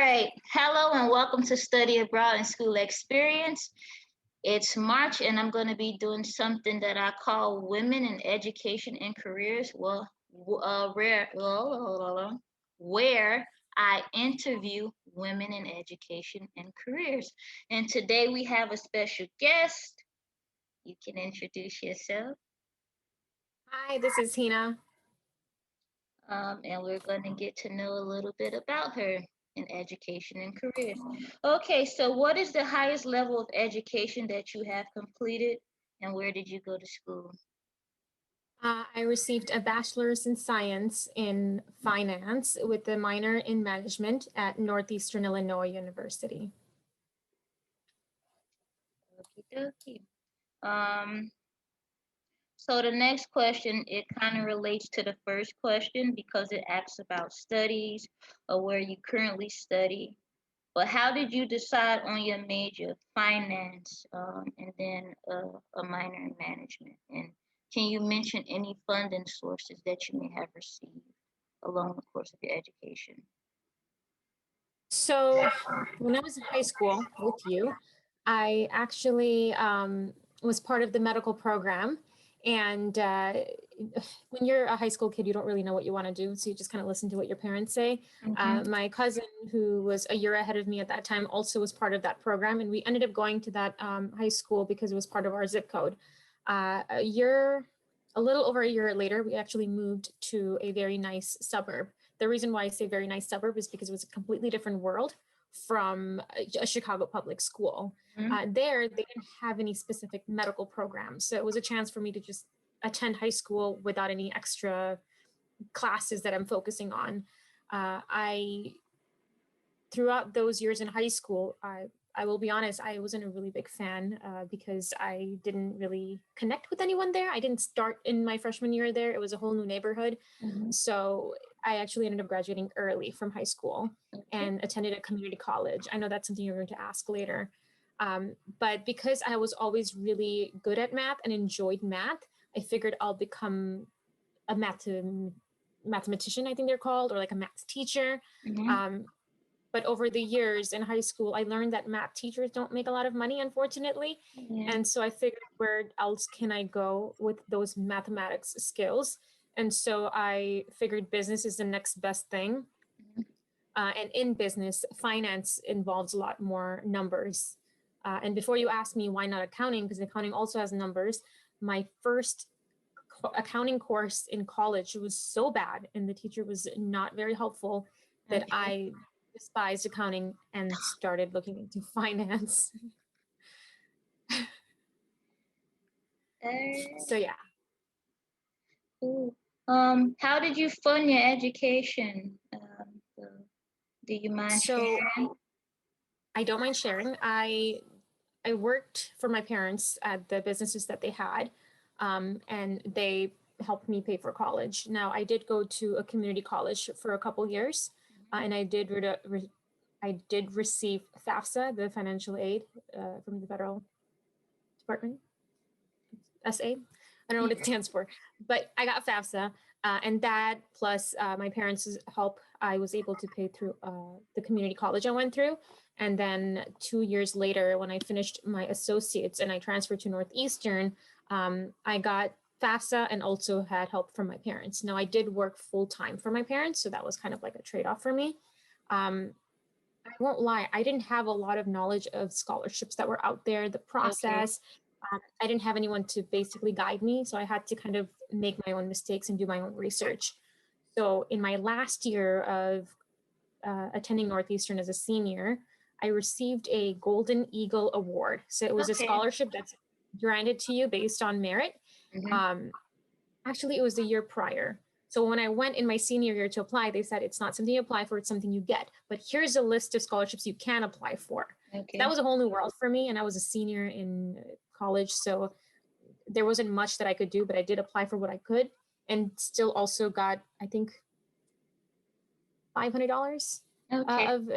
right. Hello and welcome to Study Abroad and School Experience. It's March and I'm going to be doing something that I call Women in Education and Careers. Where I interview women in education and careers. And today we have a special guest. You can introduce yourself. Hi, this is Heena. And we're going to get to know a little bit about her in education and careers. Okay, so what is the highest level of education that you have completed, and where did you go to school? I received a bachelor's in science in finance with a minor in management at Northeastern Illinois University. Okie dokie. So the next question, it kind of relates to the first question because it asks about studies or where you currently study. But how did you decide on your major, finance, and then a minor in management? And can you mention any funding sources that you may have received along the course of your education? So, when I was in high school with you, I actually was part of the medical program. And when you're a high school kid, you don't really know what you want to do. So you just kind of listen to what your parents say. My cousin, who was a year ahead of me at that time, also was part of that program. And we ended up going to that high school because it was part of our zip code. A little over a year later, we actually moved to a very nice suburb. The reason why I say very nice suburb is because it was a completely different world from a Chicago public school. There, they didn't have any specific medical programs. So it was a chance for me to just attend high school without any extra classes that I'm focusing on. Throughout those years in high school, I will be honest, I wasn't a really big fan because I didn't really connect with anyone there. I didn't start in my freshman year there. It was a whole new neighborhood. So I actually ended up graduating early from high school and attended a community college. I know that's something you're going to ask later. But because I was always really good at math and enjoyed math, I figured I'll become a mathematician, I think they're called, or like a math teacher. But over the years in high school, I learned that math teachers don't make a lot of money, unfortunately. And so I figured, where else can I go with those mathematics skills? And so I figured business is the next best thing. And in business, finance involves a lot more numbers. And before you ask me why not accounting, because accounting also has numbers, my first accounting course in college was so bad and the teacher was not very helpful that I despised accounting and started looking into finance. So yeah. Cool. How did you fund your education? Do you mind sharing? I don't mind sharing. I worked for my parents at the businesses that they had, and they helped me pay for college. Now, I did go to a community college for a couple years, and I did receive FAFSA, the financial aid from the federal department, SA. I don't know what it stands for, but I got FAFSA, and that plus my parents' help, I was able to pay through the community college I went through. And then 2 years later, when I finished my associates and I transferred to Northeastern, I got FAFSA and also had help from my parents. Now, I did work full time for my parents, so that was kind of like a trade-off for me. I won't lie, I didn't have a lot of knowledge of scholarships that were out there, the process. I didn't have anyone to basically guide me, so I had to kind of make my own mistakes and do my own research. So in my last year of attending Northeastern as a senior, I received a Golden Eagle Award. So it was a scholarship that's granted to you based on merit. Actually, it was the year prior. So when I went in my senior year to apply, they said it's not something you apply for, it's something you get. But here's a list of scholarships you can apply for. That was a whole new world for me, and I was a senior in college, so there wasn't much that I could do, but I did apply for what I could, and still also got, I think, $500 of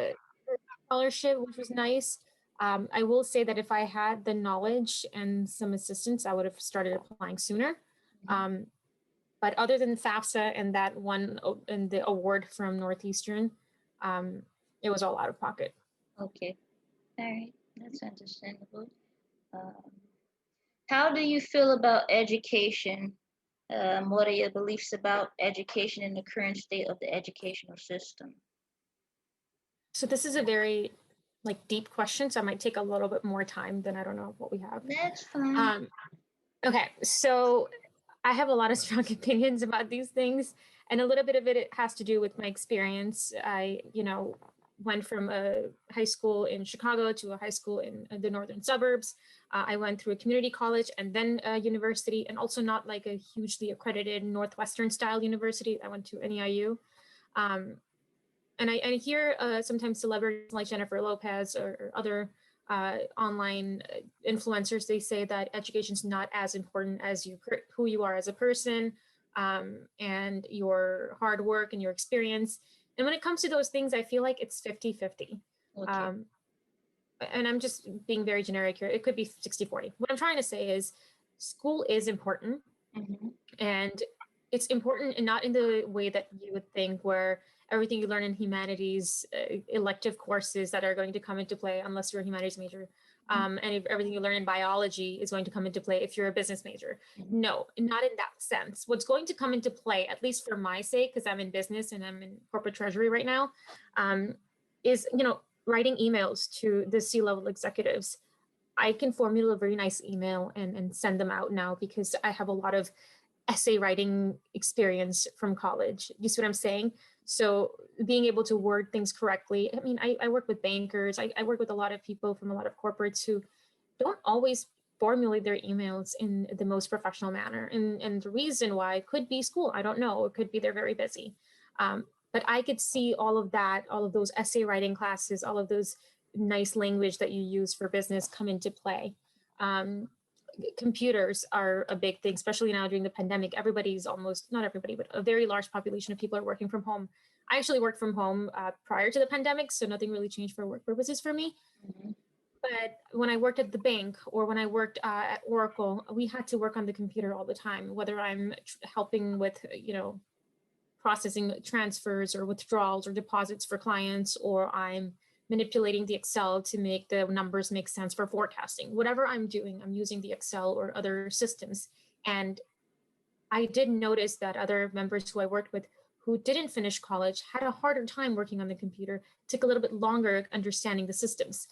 scholarship, which was nice. I will say that if I had the knowledge and some assistance, I would have started applying sooner. But other than FAFSA and that one and the award from Northeastern, it was all out of pocket. Okay. All right. That's understandable. Um, how do you feel about education? What are your beliefs about education in the current state of the educational system? So this is a very like deep question, so I might take a little bit more time than I don't know what we have. That's fine. Um, okay, so I have a lot of strong opinions about these things, and a little bit of it has to do with my experience. I, went from a high school in Chicago to a high school in the northern suburbs. I went through a community college and then a university, and also not like a hugely accredited Northwestern style university. I went to NEIU. Um, and I hear sometimes celebrities like Jennifer Lopez or other online influencers, they say that education is not as important as who you are as a person, and your hard work and your experience. And when it comes to those things, I feel like it's 50-50. Okay. Um, and I'm just being very generic here. It could be 60-40. What I'm trying to say is school is important, Mm-hmm. and it's important and not in the way that you would think, where everything you learn in humanities, elective courses that are going to come into play unless you're a humanities major, and if everything you learn in biology is going to come into play if you're a business major. Mm-hmm. No, not in that sense. What's going to come into play, at least for my sake, because I'm in business and I'm in corporate treasury right now, is writing emails to the C-level executives. I can formulate a very nice email and send them out now because I have a lot of essay writing experience from college. You see what I'm saying? So being able to word things correctly. I mean, I work with bankers. I work with a lot of people from a lot of corporates who don't always formulate their emails in the most professional manner. And the reason why could be school. I don't know. It could be they're very busy. But I could see all of that, all of those essay writing classes, all of those nice language that you use for business come into play. Um, Computers are a big thing, especially now during the pandemic. Everybody's almost, not everybody, but a very large population of people are working from home. I actually worked from home prior to the pandemic, so nothing really changed for work purposes for me. Mm-hmm. But when I worked at the bank or when I worked at Oracle, we had to work on the computer all the time, whether I'm helping with, processing transfers or withdrawals or deposits for clients, or I'm manipulating the Excel to make the numbers make sense for forecasting. Whatever I'm doing, I'm using the Excel or other systems. And I did notice that other members who I worked with who didn't finish college had a harder time working on the computer, took a little bit longer understanding the systems.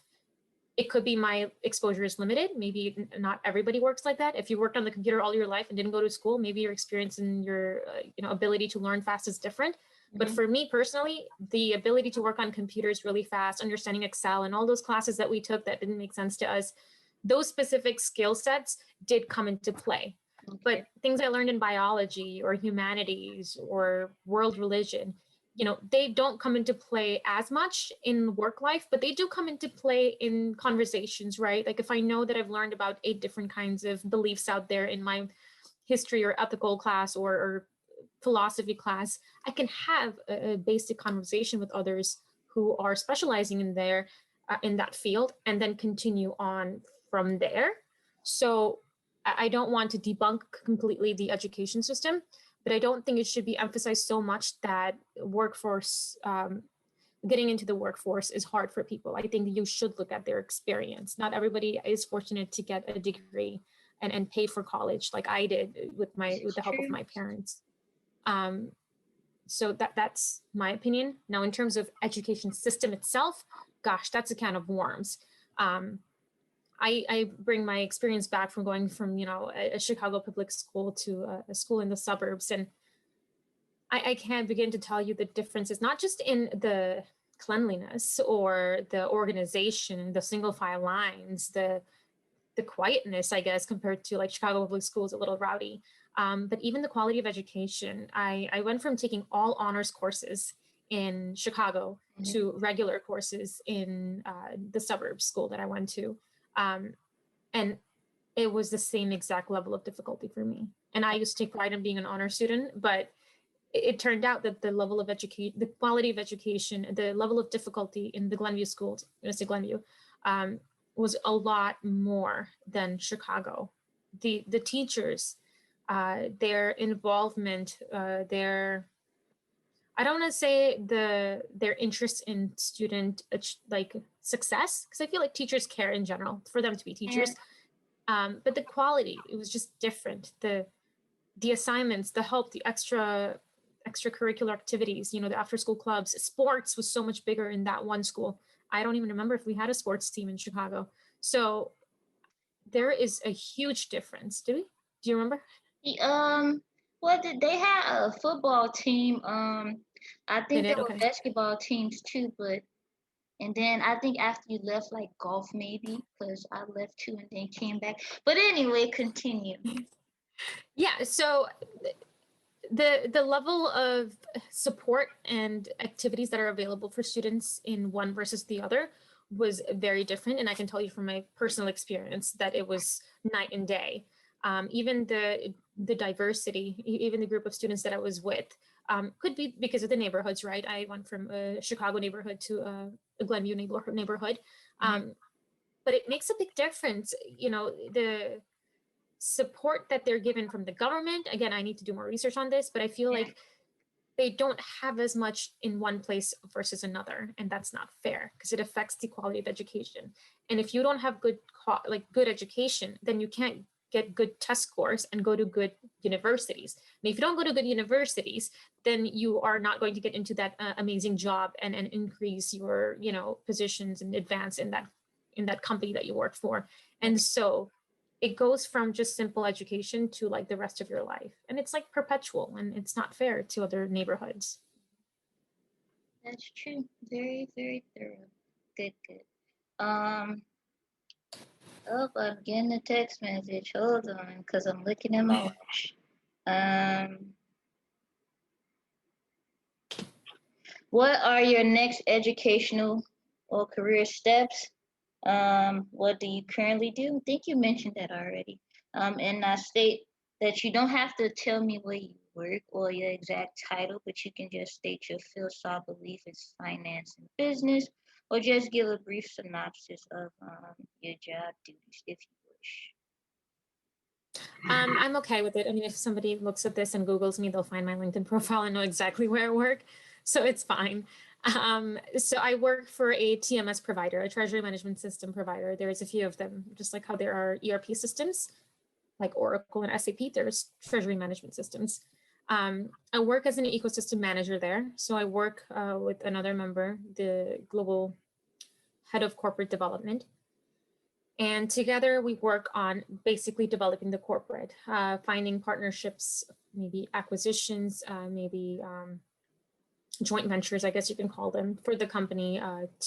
It could be my exposure is limited. Maybe not everybody works like that. If you worked on the computer all your life and didn't go to school, maybe your experience and your ability to learn fast is different. But Mm-hmm. for me personally, the ability to work on computers really fast, understanding Excel and all those classes that we took that didn't make sense to us, those specific skill sets did come into play. Okay. But things I learned in biology or humanities or world religion, they don't come into play as much in work life, but they do come into play in conversations, right? Like if I know that I've learned about 8 different kinds of beliefs out there in my history or ethical class or philosophy class, I can have a basic conversation with others who are specializing in that field, and then continue on from there. So I don't want to debunk completely the education system, but I don't think it should be emphasized so much that workforce, getting into the workforce is hard for people. I think you should look at their experience. Not everybody is fortunate to get a degree and pay for college like I did with the help of True. my parents. Um, so that's my opinion. Now, in terms of education system itself, gosh, that's a can of worms. Um, I bring my experience back from going from a Chicago public school to a school in the suburbs, and I can't begin to tell you the differences, not just in the cleanliness or the organization, the single file lines, the quietness, I guess, compared to like Chicago public schools, a little rowdy. But even the quality of education, I went from taking all honors courses in Chicago Mm-hmm. to regular courses in the suburbs school that I went to. Um, and it was the same exact level of difficulty for me. And I used to take pride in being an honor student, but it turned out that the level of education, the quality of education, the level of difficulty in the Glenview schools, Glenview, was a lot more than Chicago. The teachers, their involvement, their I don't want to say their interest in student like success, because I feel like teachers care in general for them to be And teachers. But the quality, it was just different. The assignments, the help, the extracurricular activities, the after school clubs, sports was so much bigger in that one school. I don't even remember if we had a sports team in Chicago. So there is a huge difference. Do we? Do you remember? the what did they had a football team? I They think there did? were Okay. basketball teams too, but and then I think after you left, like golf maybe, because I left too and then came back. But anyway, continue. Yeah. So the level of support and activities that are available for students in one versus the other was very different, and I can tell you from my personal experience that it was night and day. Even the diversity, even the group of students that I was with, could be because of the neighborhoods, right? I went from a Chicago neighborhood to a Glenview neighborhood, Mhm. but it makes a big difference. The support that they're given from the government. Again, I need to do more research on this, but I feel Yeah. like they don't have as much in one place versus another, and that's not fair because it affects the quality of education. And if you don't have good education, then you can't get good test scores and go to good universities. And if you don't go to good universities, then you are not going to get into that amazing job and increase your positions and advance in that company that you work for. And Okay. so it goes from just simple education to like the rest of your life, and it's like perpetual, and it's not fair to other neighborhoods. That's true. Very, very thorough. Good, good. Um, oh, I'm getting a text message. Hold on, because I'm looking at my watch. Um, what are your next educational or career steps? What do you currently do? I think you mentioned that already. And I state that you don't have to tell me where you work or your exact title, but you can just state your field, so belief is finance and business, or just give a brief synopsis of your job duties if you wish. I'm okay with it. I mean, if somebody looks at this and Googles me, they'll find my LinkedIn profile and know exactly where I work. So it's fine. So I work for a TMS provider, a treasury management system provider. There's a few of them, just like how there are ERP systems like Oracle and SAP, there's treasury management systems. I work as an ecosystem manager there. So I work with another member, the global head of corporate development. And together we work on basically developing the corporate, finding partnerships, maybe acquisitions, maybe joint ventures, I guess you can call them, for the company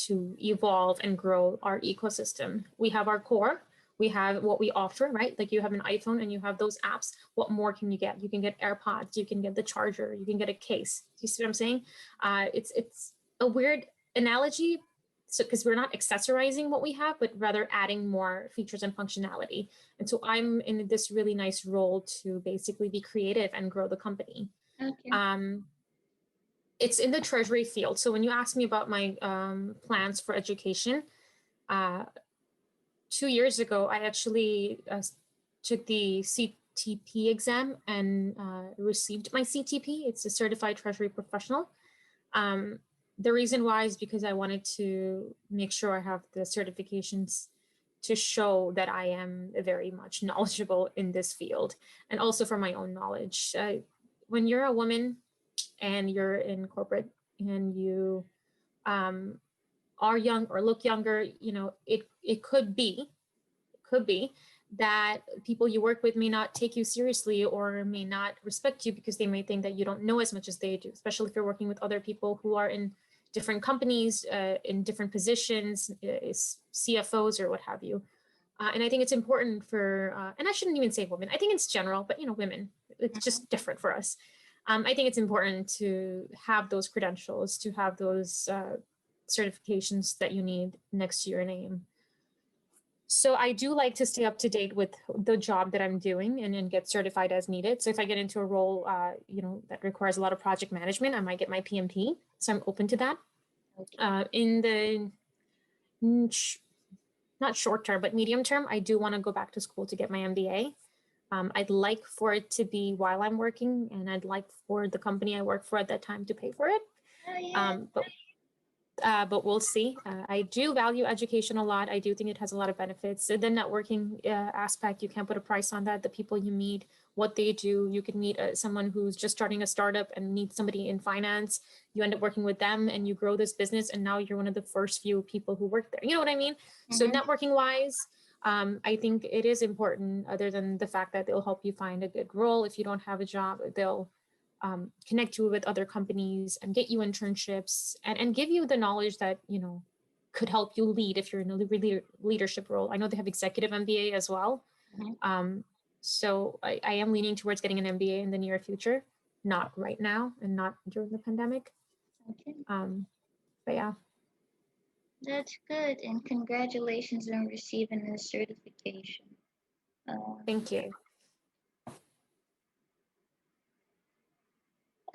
to evolve and grow our ecosystem. We have our core, we have what we offer, right? Like you have an iPhone and you have those apps. What more can you get? You can get AirPods, you can get the charger, you can get a case. Do you see what I'm saying? It's a weird analogy, so because we're not accessorizing what we have, but rather adding more features and functionality. And so I'm in this really nice role to basically be creative and grow the company. Okay. Um, it's in the treasury field. So when you ask me about my plans for education, uh, 2 years ago, I actually took the CTP exam and received my CTP. It's a certified treasury professional. Um, the reason why is because I wanted to make sure I have the certifications to show that I am very much knowledgeable in this field, and also for my own knowledge. When you're a woman and you're in corporate and you um, are young or look younger, it could be that people you work with may not take you seriously or may not respect you because they may think that you don't know as much as they do, especially if you're working with other people who are in different companies, in different positions, CFOs or what have you. And I think it's important for, and I shouldn't even say women, I think it's general, but women, it's Mhm. just different for us. I think it's important to have those credentials, to have those certifications that you need next to your name. So I do like to stay up to date with the job that I'm doing and get certified as needed. So if I get into a role, that requires a lot of project management, I might get my PMP. So I'm open to that. Okay. In the not short term, but medium term, I do want to go back to school to get my MBA. I'd like for it to be while I'm working, and I'd like for the company I work for at that time to pay for it. Oh yeah. Um, but but we'll see. I do value education a lot. I do think it has a lot of benefits. The networking aspect, you can't put a price on that. The people you meet, what they do, you could meet someone who's just starting a startup and need somebody in finance. You end up working with them and you grow this business, and now you're one of the first few people who work there. You know what I mean? So Mm-hmm. networking wise, I think it is important, other than the fact that they'll help you find a good role. If you don't have a job, they'll connect you with other companies and get you internships, and give you the knowledge that, could help you lead if you're in a leadership role. I know they have executive MBA as well. Mm-hmm. So I am leaning towards getting an MBA in the near future, not right now and not during the pandemic. Okay. But yeah, That's good, and congratulations on receiving the certification. Um, thank you.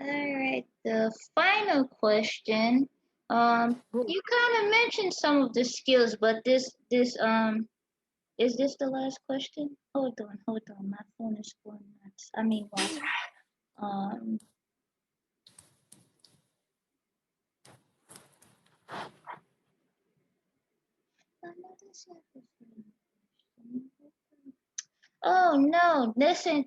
all right, the final question. Ooh. You kind of mentioned some of the skills, but this is this the last question? Hold on, my phone is going nuts. I mean, what? Um, another sample question. Oh no, listen.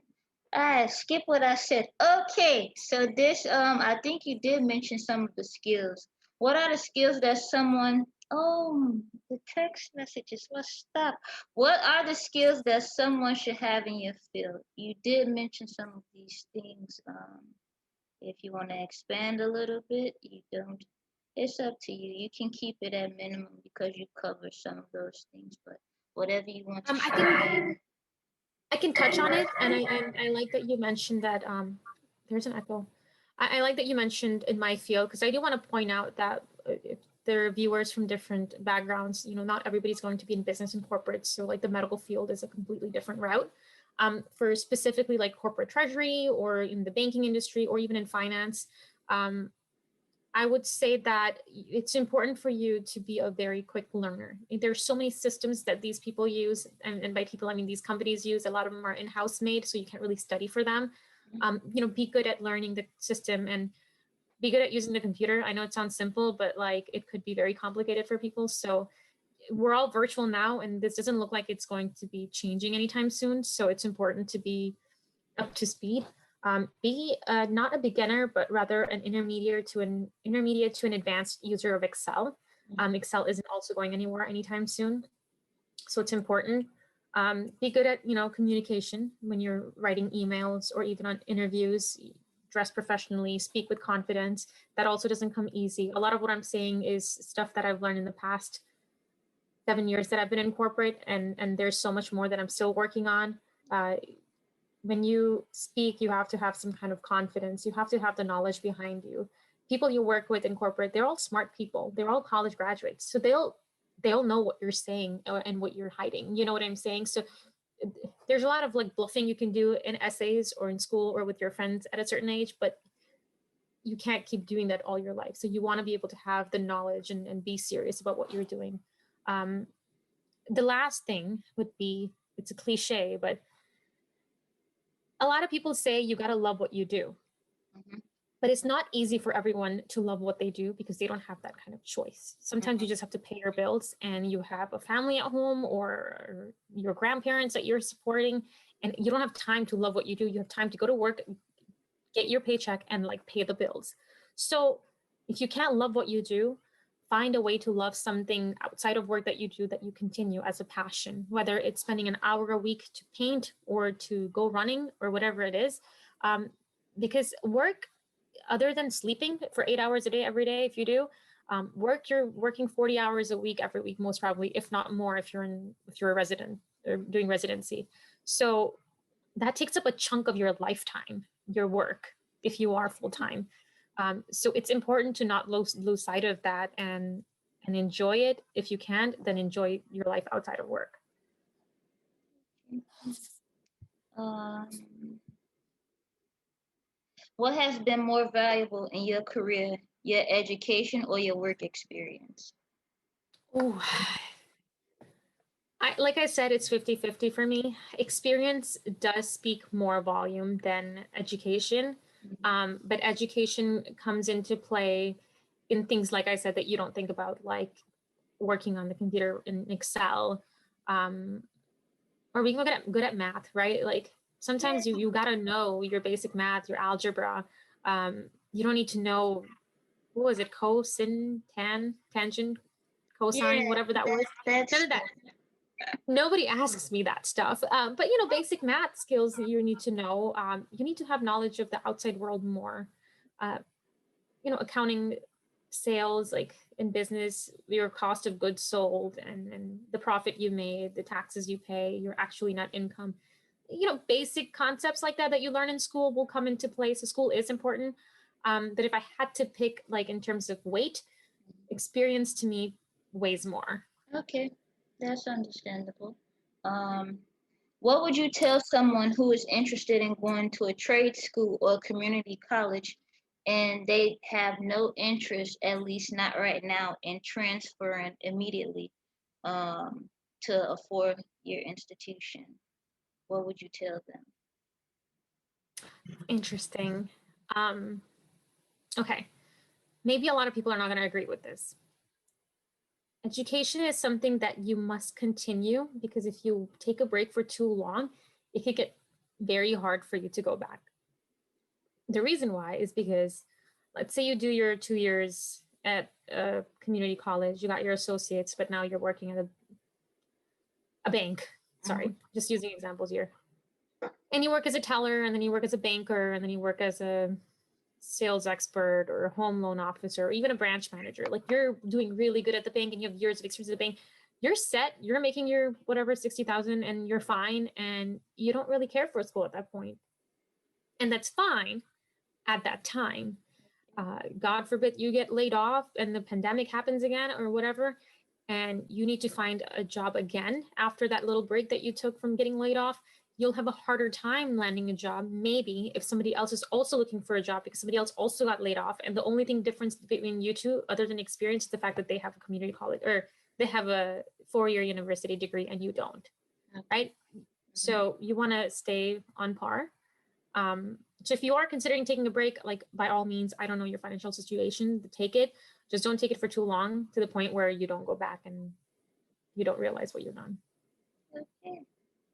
I skip what I said. Okay, so this I think you did mention some of the skills. What are the skills that someone the text messages, let's stop. What are the skills that someone should have in your field? You did mention some of these things. If you want to expand a little bit, you don't. It's up to you. You can keep it at minimum because you cover some of those things, but whatever you want to I can share. I can touch on it, and I like that you mentioned that. There's an echo. I like that you mentioned in my field, because I do want to point out that if there are viewers from different backgrounds, not everybody's going to be in business and corporate. So like the medical field is a completely different route. For specifically like corporate treasury or in the banking industry or even in finance, um, I would say that it's important for you to be a very quick learner. There's so many systems that these people use, and by people I mean these companies use. A lot of them are in-house made, so you can't really study for them. Be good at learning the system and be good at using the computer. I know it sounds simple, but like it could be very complicated for people. So we're all virtual now, and this doesn't look like it's going to be changing anytime soon. So it's important to be up to speed. Be not a beginner, but rather an intermediate to an advanced user of Excel. Excel isn't also going anywhere anytime soon, so it's important. Be good at communication when you're writing emails or even on interviews. Dress professionally, speak with confidence. That also doesn't come easy. A lot of what I'm saying is stuff that I've learned in the past 7 years that I've been in corporate, and there's so much more that I'm still working on. Uh, when you speak, you have to have some kind of confidence. You have to have the knowledge behind you. People you work with in corporate, they're all smart people. They're all college graduates, so they'll know what you're saying and what you're hiding. You know what I'm saying? So there's a lot of like bluffing you can do in essays or in school or with your friends at a certain age, but you can't keep doing that all your life. So you want to be able to have the knowledge and be serious about what you're doing. Um, the last thing would be, it's a cliche, but a lot of people say you got to love what you do, Mhm, but it's not easy for everyone to love what they do because they don't have that kind of choice. Sometimes mhm, you just have to pay your bills, and you have a family at home or your grandparents that you're supporting, and you don't have time to love what you do. You have time to go to work, get your paycheck, and like pay the bills. So if you can't love what you do, find a way to love something outside of work that you do, that you continue as a passion, whether it's spending an hour a week to paint or to go running or whatever it is. um, because work, other than sleeping for 8 hours a day every day, if you do work, you're working 40 hours a week every week, most probably, if not more, if you're a resident or doing residency. So that takes up a chunk of your lifetime, your work, if you are full time. So it's important to not lose sight of that, and enjoy it. If you can't, then enjoy your life outside of work. mhm. Um, what has been more valuable in your career, your education or your work experience? Ooh. Like I said, it's 50-50 for me. Experience does speak more volume than education. But education comes into play in things, like I said, that you don't think about, like working on the computer in Excel, um, or being good at math, right? Like sometimes you got to know your basic math, your algebra. You don't need to know, what was it, cosine, tangent, cosine, Yeah, whatever that was. None that's of that. Nobody asks me that stuff. But you know, basic math skills that you need to know. You need to have knowledge of the outside world more. Uh, you know, accounting, sales, like in business, your cost of goods sold, and the profit you made, the taxes you pay, your actually net income. You know, basic concepts like that that you learn in school will come into play. So school is important. But if I had to pick, like in terms of weight, experience to me weighs more. okay. That's understandable. Um, what would you tell someone who is interested in going to a trade school or community college and they have no interest, at least not right now, in transferring immediately um, to a four-year institution? What would you tell them? Interesting. Um, okay. Maybe a lot of people are not going to agree with this. Education is something that you must continue, because if you take a break for too long, it could get very hard for you to go back. The reason why is because, let's say you do your 2 years at a community college, you got your associates, but now you're working at a bank. Sorry, just using examples here. And you work as a teller, and then you work as a banker, and then you work as a sales expert or a home loan officer, or even a branch manager. Like you're doing really good at the bank and you have years of experience at the bank. You're set, you're making your whatever 60,000 and you're fine, and you don't really care for school at that point. And that's fine at that time. God forbid you get laid off and the pandemic happens again or whatever, and you need to find a job again after that little break that you took from getting laid off. You'll have a harder time landing a job, maybe, if somebody else is also looking for a job because somebody else also got laid off. And the only thing difference between you two, other than experience, is the fact that they have a community college or they have a 4-year university degree and you don't, right? So you want to stay on par. So if you are considering taking a break, like by all means, I don't know your financial situation, take it. Just don't take it for too long to the point where you don't go back and you don't realize what you've done. Okay.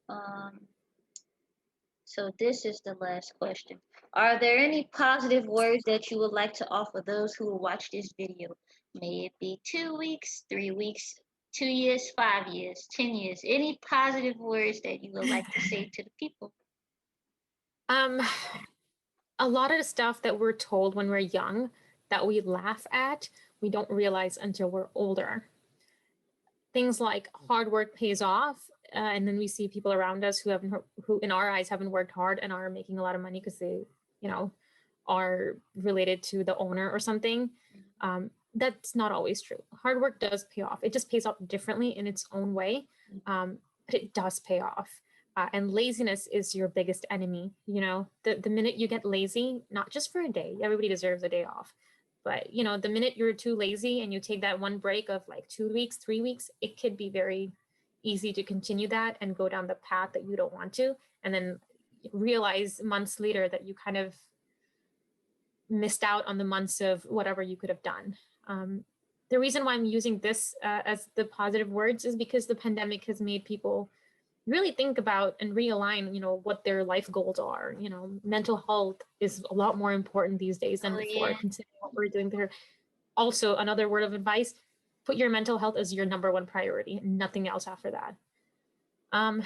Um, so this is the last question. Are there any positive words that you would like to offer those who will watch this video? May it be 2 weeks, 3 weeks, 2 years, 5 years, 10 years. Any positive words that you would like to say to the people? Um, a lot of the stuff that we're told when we're young that we laugh at, we don't realize until we're older. Things like hard work pays off, and then we see people around us who in our eyes haven't worked hard and are making a lot of money because they, you know, are related to the owner or something. That's not always true. Hard work does pay off. It just pays off differently in its own way, but it does pay off. And laziness is your biggest enemy. You know, the minute you get lazy, not just for a day, everybody deserves a day off. But you know, the minute you're too lazy and you take that one break of like 2 weeks, 3 weeks, it could be very easy to continue that and go down the path that you don't want to, and then realize months later that you kind of missed out on the months of whatever you could have done. The reason why I'm using this as the positive words is because the pandemic has made people really think about and realign, you know, what their life goals are. You know, mental health is a lot more important these days than before, considering what we're doing there. Also, another word of advice, put your mental health as your number one priority, nothing else after that. Um,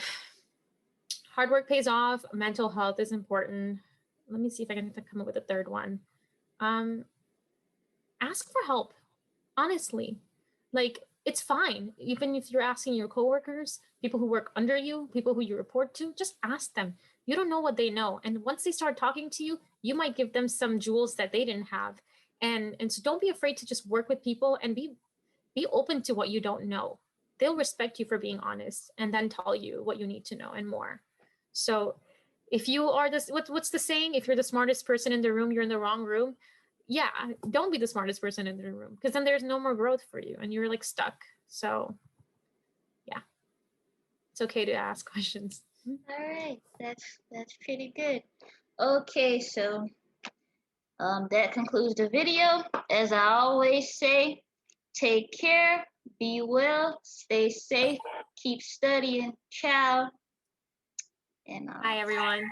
hard work pays off, mental health is important. Let me see if I can come up with a third one. Um, ask for help, honestly. Like, it's fine. Even if you're asking your coworkers, people who work under you, people who you report to, just ask them. You don't know what they know. And once they start talking to you, you might give them some jewels that they didn't have. And so don't be afraid to just work with people and be open to what you don't know. They'll respect you for being honest and then tell you what you need to know and more. So if you are this, what's the saying? If you're the smartest person in the room, you're in the wrong room. Yeah, don't be the smartest person in the room, because then there's no more growth for you and you're like stuck. So yeah. It's okay to ask questions. All right, that's pretty good. Okay, so that concludes the video. As I always say, take care, be well, stay safe, keep studying, ciao, and Bye, everyone.